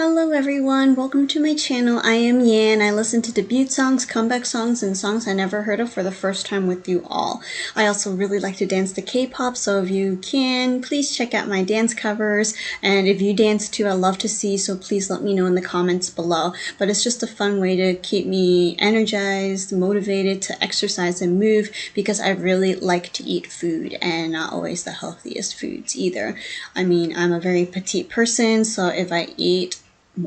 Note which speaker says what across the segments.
Speaker 1: Hello everyone, welcome to my channel. I am Yan. I listen to debut songs, comeback songs, and songs I never heard of for the first time with you all. I also really like to dance to K-pop, so if you can, please check out my dance covers. And if you dance too, I love to see, so please let me know in the comments below. But it's just a fun way to keep me energized, motivated to exercise and move, because I really like to eat food, and not always the healthiest foods either. I mean, I'm a very petite person, so if I eat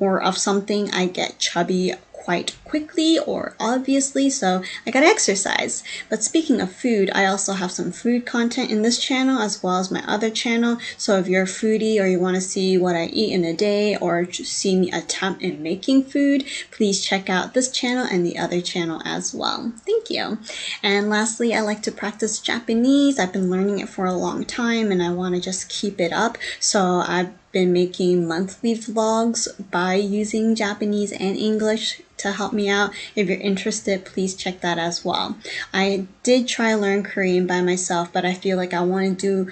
Speaker 1: more of something, I get chubby quite quickly or obviously, so I gotta exercise. But speaking of food, I also have some food content in this channel as well as my other channel, so if you're a foodie or you want to see what I eat in a day or just see me attempt in making food, please check out this channel and the other channel as well. Thank you. And lastly, I like to practice Japanese. I've been learning it for a long time and I want to just keep it up, so I've been making monthly vlogs by using Japanese and English to help me out. If you're interested, please check that as well. I did try to learn Korean by myself, but I feel like I want to do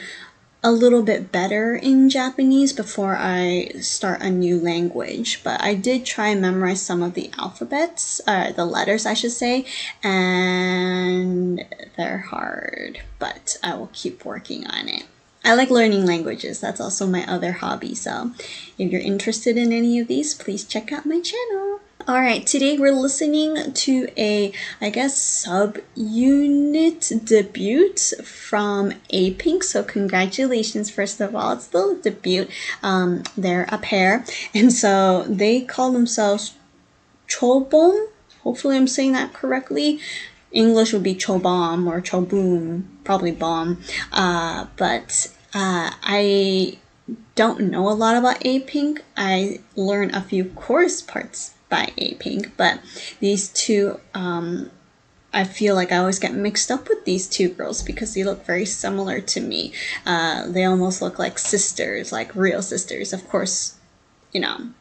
Speaker 1: a little bit better in Japanese before I start a new language. But I did try and memorize some of the alphabets, the letters I should say, and they're hard, but I will keep working on it. I like learning languages. That's also my other hobby. So if you're interested in any of these, please check out my channel. Alright, today we're listening to a, I guess, sub-unit debut from A-Pink. So congratulations, first of all. It's the debut. They're a pair. And so they call themselves CHOBOM. Hopefully I'm saying that correctly. English would be CHOBOM or CHOBOM, probably bomb. But I don't know a lot about A-Pink. I learned a few chorus parts by A-Pink, but these two, I feel like I always get mixed up with these two girls because they look very similar to me. They almost look like sisters, like real sisters. Of course, you know,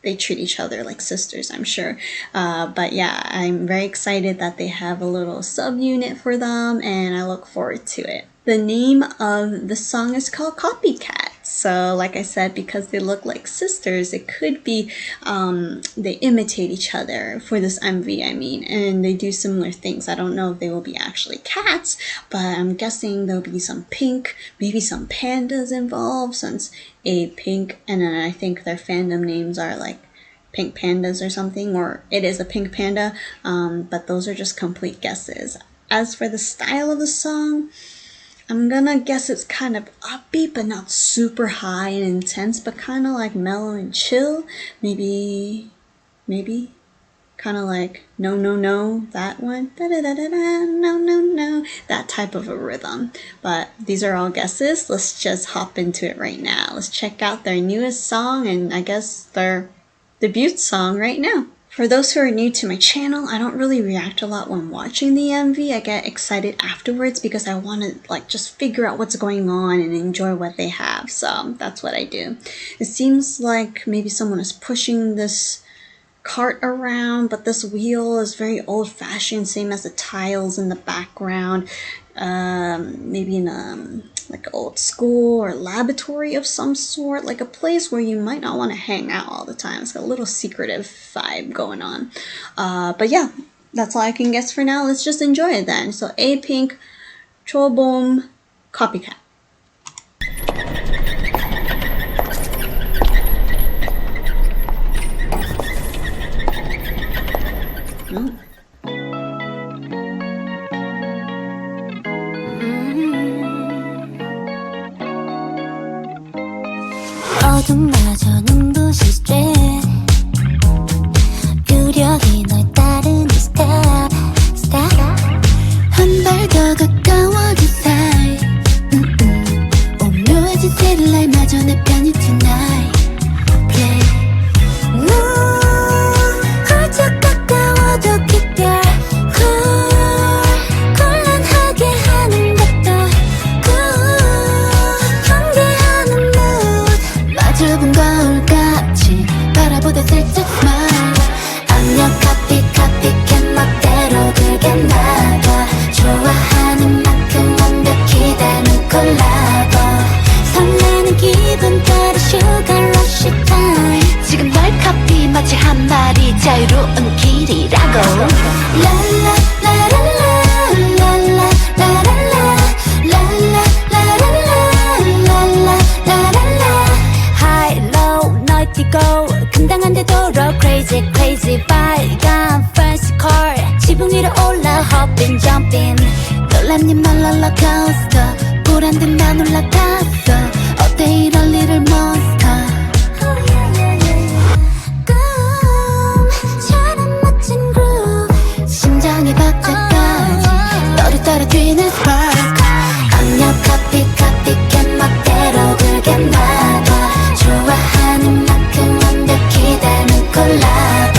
Speaker 1: they treat each other like sisters, I'm sure. But yeah, I'm very excited that they have a little subunit for them, and I look forward to it. The name of the song is called Copycat. So like I said, because they look like sisters, it could be they imitate each other for this MV, I mean, and they do similar things. I don't know if they will be actually cats, but I'm guessing there'll be some pink, maybe some pandas involved, since A-Pink, and then I think their fandom names are like Pink Pandas or something, or it is a pink panda, but those are just complete guesses. As for the style of the song, I'm gonna guess it's kind of upbeat, but not super high and intense, but kind of like mellow and chill. Maybe kind of like no, no, no, that one, da da da da da, no, no, no, that type of a rhythm. But these are all guesses. Let's just hop into it right now. Let's check out their newest song, and I guess their debut song right now. For those who are new to my channel, I don't really react a lot when watching the MV. I get excited afterwards because I want to like just figure out what's going on and enjoy what they have. So that's what I do. It seems like maybe someone is pushing this cart around, but this wheel is very old-fashioned, same as the tiles in the background. Maybe in a like old school or laboratory of some sort, like a place where you might not want to hang out all the time. It's got a little secretive vibe going on. But yeah, that's all I can guess for now. Let's just enjoy it then. So A-Pink, CHOBOM, Copycat.
Speaker 2: 어둠마저 눈부시게 유력이 널 따르니 stop stop 한 발 더 가까워진 사이 오묘해진 새를 날마저 내 편이 tonight play 훌쩍 가까워도 기대 곤란하게 하는 것도 경계하는 mood 마주본 거울같이 coaster 보란 듯 난 올라탔어 어때 이런 little monster 꿈처럼 멋진 groove 심장의 박자까지 너를 따라 뛰는 spark 강력 copycat 멋대로 들게 놔둬 좋아하는 만큼 완벽히 닮은 콜라보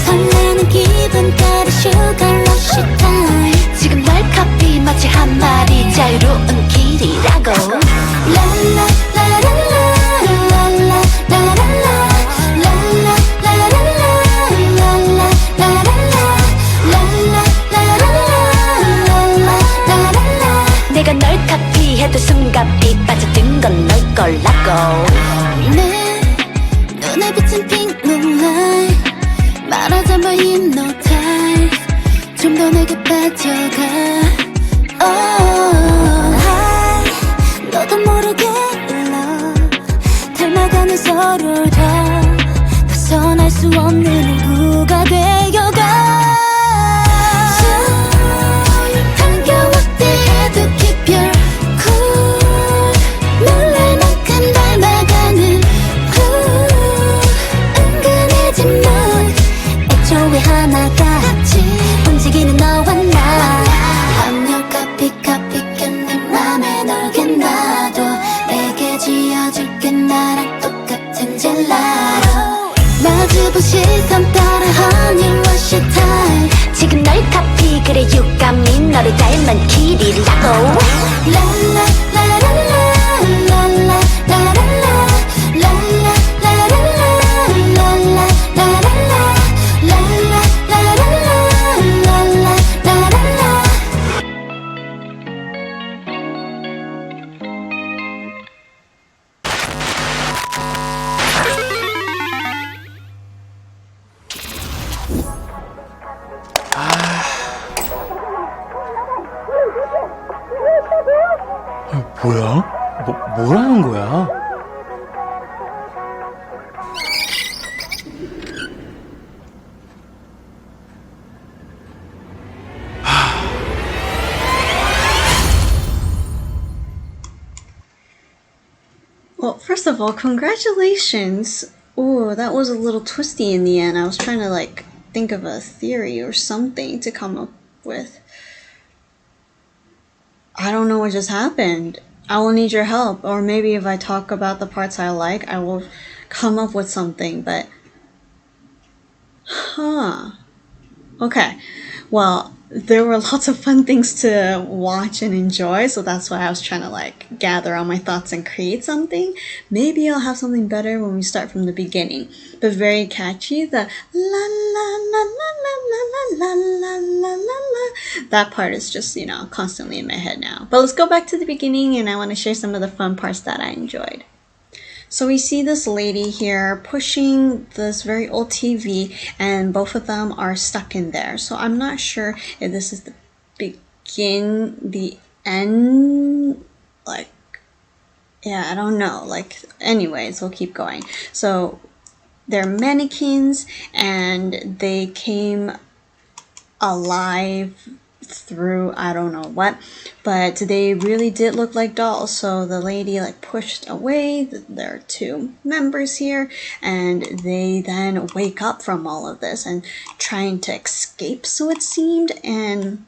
Speaker 2: 설레는 기분 따라 sugar rush time 지금 널 copy 마치 한 마리 자유로운 길이라고 내가 널 카피해도 숨가삐 빠져든 건 널 걸라고 내 눈에 비친 pink moonlight 말하자면 hypnotize 좀 더 내게 빠져가 oh, 너도 모르게 love 닮아가는 서로를 벗어날 수 없는 일부가 되어가 하나같이 움직이는 너와 나 압력 copycat 내 맘에 넓게 놔둬 내게 지어줄게 나랑 똑같은 젤라로 마주본 시선 따라 honey wash your time 지금 널 copy 그래 you got me 너를 닮은 길이라고
Speaker 3: 뭐야? 뭐라는 거야?
Speaker 1: Well, first of all, congratulations. Ooh, that was a little twisty in the end. I was trying to like think of a theory or something to come up with. I don't know what just happened. I will need your help, or maybe if I talk about the parts I like, I will come up with something, but okay. Well, there were lots of fun things to watch and enjoy, so that's why I was trying to like gather all my thoughts and create something. Maybe I'll have something better when we start from the beginning. But very catchy, the la la la la la la la la la la. That part is just, you know, constantly in my head now. But let's go back to the beginning and I want to share some of the fun parts that I enjoyed. So we see this lady here pushing this very old TV and both of them are stuck in there. So I'm not sure if this is the end, like, yeah, I don't know. Like, anyways, we'll keep going. So they're mannequins and they came alive through I don't know what, but they really did look like dolls. So the lady like pushed away. There are two members here and they then wake up from all of this and trying to escape, so it seemed, and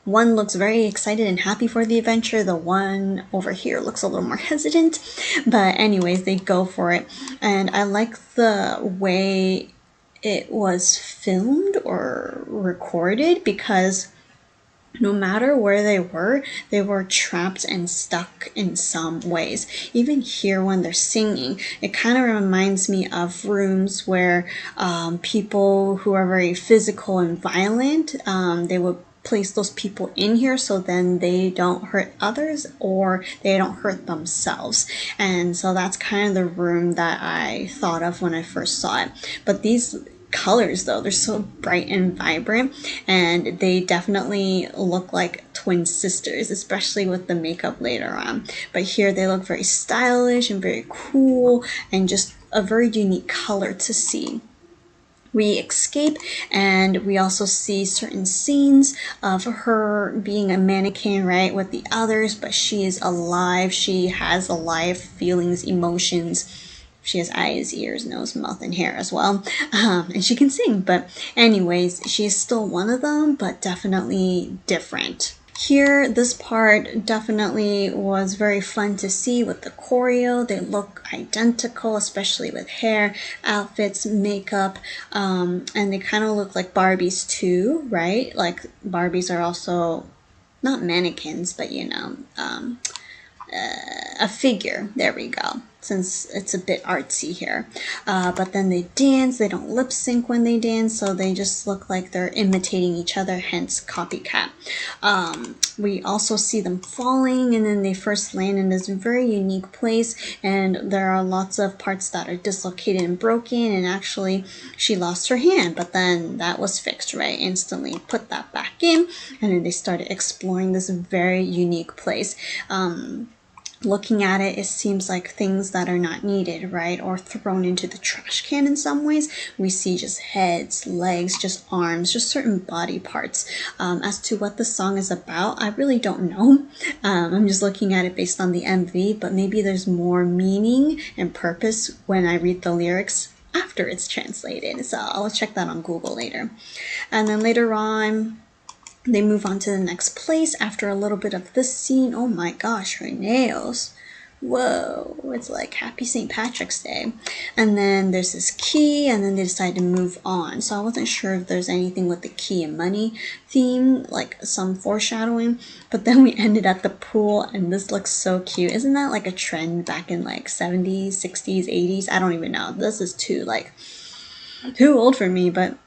Speaker 1: one looks very excited and happy for the adventure. The one over here looks a little more hesitant, but anyways, they go for it. And I like the way it was filmed or recorded because no matter where they were trapped and stuck in some ways. Even here when they're singing, it kind of reminds me of rooms where people who are very physical and violent, they would place those people in here so then they don't hurt others or they don't hurt themselves. And so that's kind of the room that I thought of when I first saw it. But these colors though, they're so bright and vibrant and they definitely look like twin sisters, especially with the makeup later on. But here they look very stylish and very cool and just a very unique color to see. we escape, and we also see certain scenes of her being a mannequin, right, with the others, but she is alive. She has alive feelings, emotions. She has eyes, ears, nose, mouth, and hair as well. And she can sing. But anyways, she is still one of them, but definitely different. Here, this part definitely was very fun to see with the choreo. They look identical, especially with hair, outfits, makeup, and they kind of look like Barbies too, right? Like Barbies are also not mannequins, but you know, a figure. There we go. Since it's a bit artsy here. But then they dance. They don't lip sync when they dance, so they just look like they're imitating each other, hence copycat. We also see them falling, and then they first land in this very unique place, and there are lots of parts that are dislocated and broken, and actually she lost her hand, but then that was fixed, right? Instantly put that back in, and then they started exploring this very unique place. Looking at it, it seems like things that are not needed, right, or thrown into the trash can in some ways. We see just heads, legs, just arms, just certain body parts. As to what the song is about, I really don't know. I'm just looking at it based on the MV, but maybe there's more meaning and purpose when I read the lyrics after it's translated. So I'll check that on Google later. And then later on, they move on to the next place after a little bit of this scene. Oh my gosh, her nails. Whoa, it's like Happy St. Patrick's Day. And then there's this key, and then they decide to move on. So I wasn't sure if there's anything with the key and money theme, like some foreshadowing. But then we ended at the pool, and this looks so cute. Isn't that like a trend back in like 70s, 60s, 80s? I don't even know. This is too old for me, but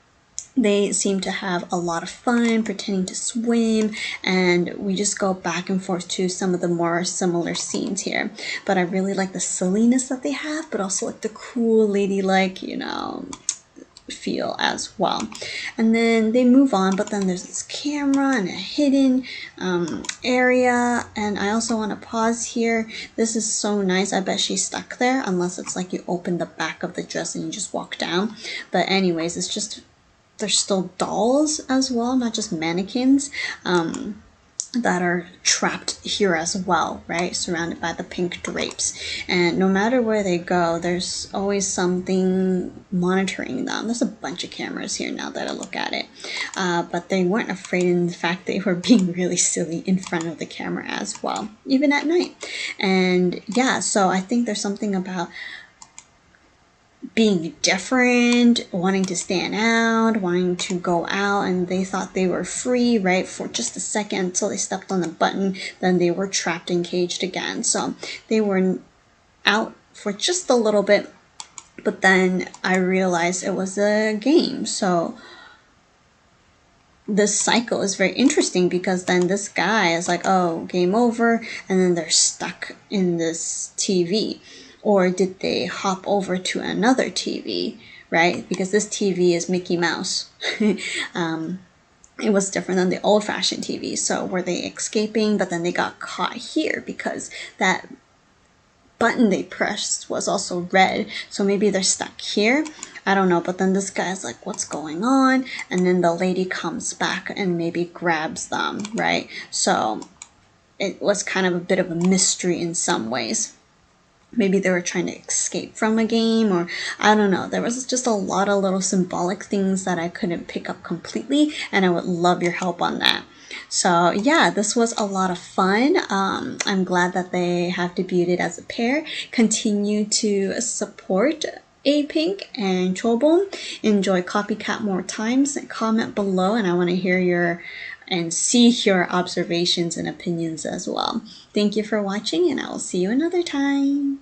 Speaker 1: they seem to have a lot of fun pretending to swim, and we just go back and forth to some of the more similar scenes here. But I really like the silliness that they have, but also like the cool ladylike, you know, feel as well. And then they move on, but then there's this camera and a hidden area. And I also want to pause here. This is so nice. I bet she's stuck there, unless it's like you open the back of the dress and you just walk down. But anyways, it's just, there's still dolls as well, not just mannequins, that are trapped here as well, right? Surrounded by the pink drapes. And no matter where they go, there's always something monitoring them. There's a bunch of cameras here now that I look at it. But they weren't afraid in the fact they were being really silly in front of the camera as well, even at night. And yeah, so I think there's something about being different, wanting to stand out, wanting to go out, and they thought they were free, right, for just a second until they stepped on the button, then they were trapped and caged again. So they were out for just a little bit, but then I realized it was a game. So this cycle is very interesting, because then this guy is like, oh, game over, and then they're stuck in this TV. Or did they hop over to another TV, right? Because this TV is Mickey Mouse. It was different than the old-fashioned TV. So were they escaping, but then they got caught here because that button they pressed was also red. So maybe they're stuck here. I don't know. But then this guy's like, what's going on? And then the lady comes back and maybe grabs them, right? So it was kind of a bit of a mystery in some ways. Maybe they were trying to escape from a game, or I don't know. There was just a lot of little symbolic things that I couldn't pick up completely, and I would love your help on that. So yeah, this was a lot of fun. I'm glad that they have debuted as a pair. Continue to support A-Pink and CHOBOM. Enjoy Copycat more times. Comment below, and I want to hear your and see your observations and opinions as well. Thank you for watching, and I will see you another time.